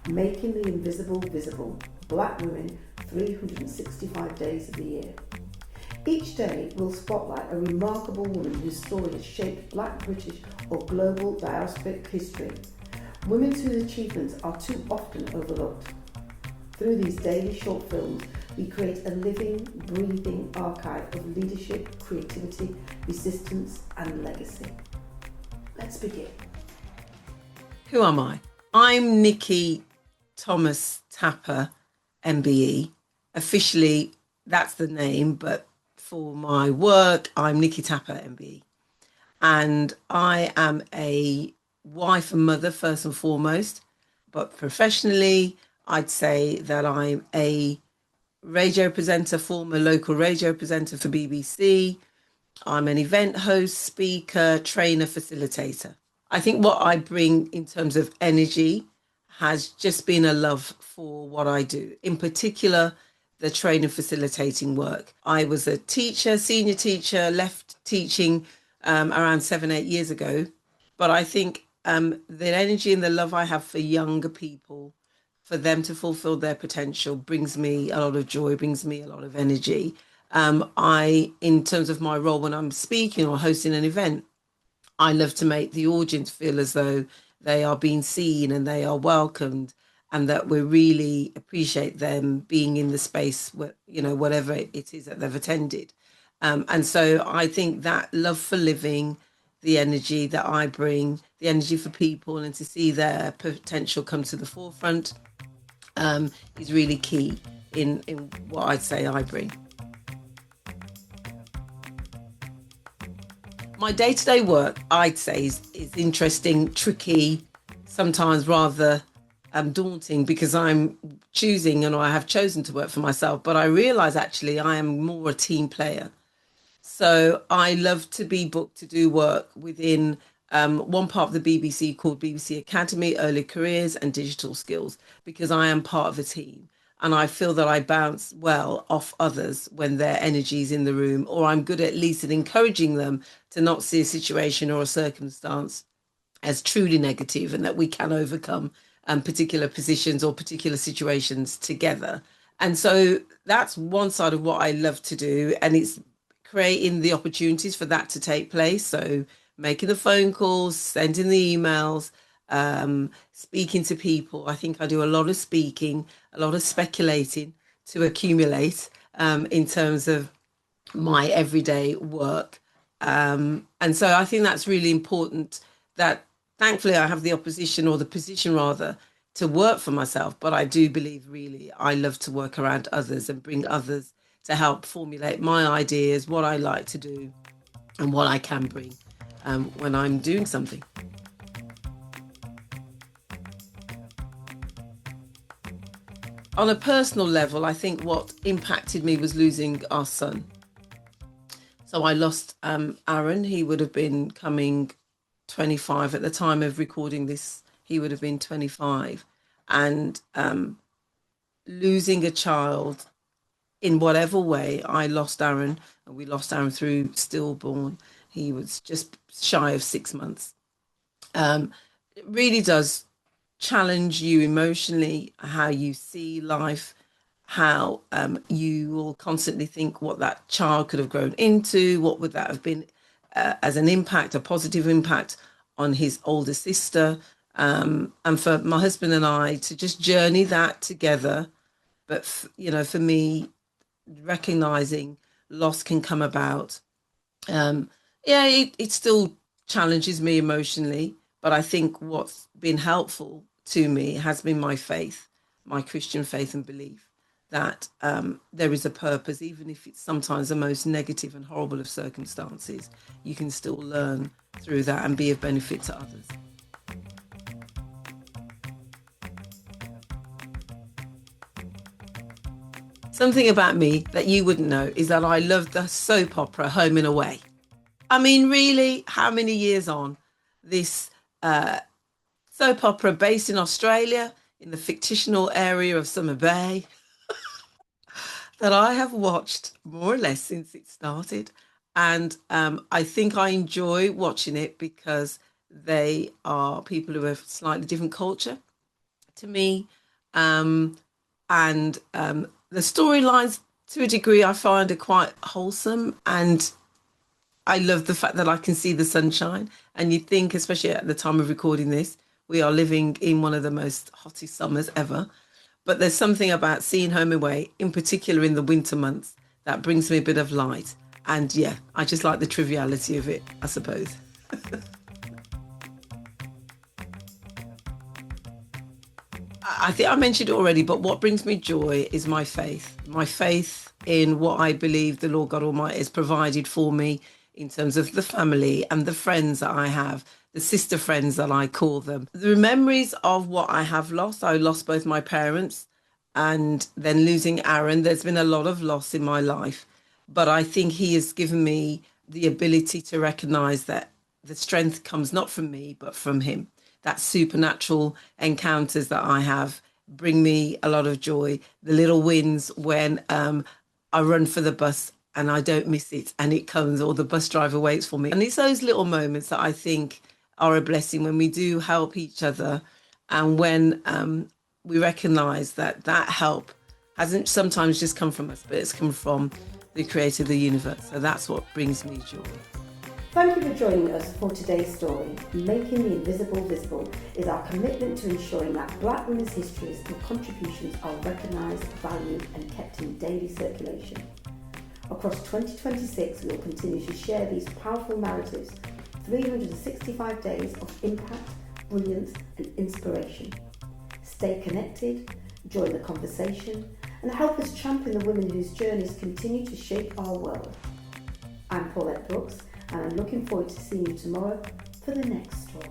making the invisible visible, black women 365 days of the year. Each day will spotlight a remarkable woman whose story has shaped black, British or global diasporic history. Women whose achievements are too often overlooked. Through these daily short films, we create a living, breathing archive of leadership, creativity, resistance and legacy. Let's begin. Who am I? I'm Nikki Tapper MBE. Officially, that's the name, but for my work, I'm Nikki Tapper MBE. And I am a wife and mother first and foremost, but professionally, I'd say that I'm a radio presenter, former local radio presenter for BBC. I'm an event host, speaker, trainer, facilitator. I think what I bring in terms of energy has just been a love for what I do, in particular, the training facilitating work. I was a teacher, senior teacher, left teaching around 7-8 years ago. But I think the energy and the love I have for younger people, for them to fulfill their potential, brings me a lot of joy, brings me a lot of energy. In terms of my role when I'm speaking or hosting an event, I love to make the audience feel as though they are being seen and they are welcomed, and that we really appreciate them being in the space where, whatever it is that they've attended. And so I think that love for living, the energy that I bring, the energy for people, and to see their potential come to the forefront is really key in what I'd say I bring. My day-to-day work, I'd say, is interesting, tricky, sometimes rather daunting, because I'm choosing, and I have chosen to work for myself, but I realise actually I am more a team player. So I love to be booked to do work within one part of the BBC called BBC Academy, Early Careers and Digital Skills, because I am part of a team. And I feel that I bounce well off others when their energy is in the room, or I'm good at least at encouraging them to not see a situation or a circumstance as truly negative, and that we can overcome particular positions or particular situations together. And so that's one side of what I love to do. And it's creating the opportunities for that to take place. So making the phone calls, sending the emails, speaking to people. I think I do a lot of speaking, a lot of speculating to accumulate in terms of my everyday work. And so I think that's really important, that thankfully I have the position rather, to work for myself. But I do believe really I love to work around others and bring others to help formulate my ideas, what I like to do and what I can bring when I'm doing something. On a personal level, I think what impacted me was losing our son. So I lost Aaron. He would have been coming 25 at the time of recording this. He would have been 25. And losing a child in whatever way, I lost Aaron, and we lost Aaron through stillborn. He was just shy of 6 months. It really does challenge you emotionally, how you see life, how you will constantly think what that child could have grown into, what would that have been as an impact, a positive impact on his older sister, and for my husband and I to just journey that together. But, for me, recognizing loss can come about. It still challenges me emotionally, but I think what's been helpful to me has been my faith, my Christian faith and belief that there is a purpose, even if it's sometimes the most negative and horrible of circumstances. You can still learn through that and be of benefit to others. Something about me that you wouldn't know is that I love the soap opera Home and Away. I mean, really, how many years on? This soap opera based in Australia, in the fictional area of Summer Bay, that I have watched more or less since it started. And I think I enjoy watching it because they are people who have slightly different culture to me. The storylines, to a degree, I find are quite wholesome, and I love the fact that I can see the sunshine. And you think, especially at the time of recording this, we are living in one of the most hottest summers ever. But there's something about seeing home away, in particular in the winter months, that brings me a bit of light. And yeah, I just like the triviality of it, I suppose. I think I mentioned it already, but what brings me joy is my faith in what I believe the Lord God Almighty has provided for me in terms of the family and the friends that I have, the sister friends that I call them. The memories of what I have lost, I lost both my parents and then losing Aaron. There's been a lot of loss in my life, but I think he has given me the ability to recognize that the strength comes not from me, but from him. That supernatural encounters that I have bring me a lot of joy. The little wins when I run for the bus and I don't miss it and it comes, or the bus driver waits for me. And it's those little moments that I think are a blessing when we do help each other, and when we recognise that that help hasn't sometimes just come from us, but it's come from the creator of the universe. So that's what brings me joy. Thank you for joining us for today's story. Making the Invisible Visible is our commitment to ensuring that Black women's histories and contributions are recognised, valued and kept in daily circulation. Across 2026, we will continue to share these powerful narratives, 365 days of impact, brilliance and inspiration. Stay connected, join the conversation and help us champion the women whose journeys continue to shape our world. I'm Paulette Brooks, and I'm looking forward to seeing you tomorrow for the next story.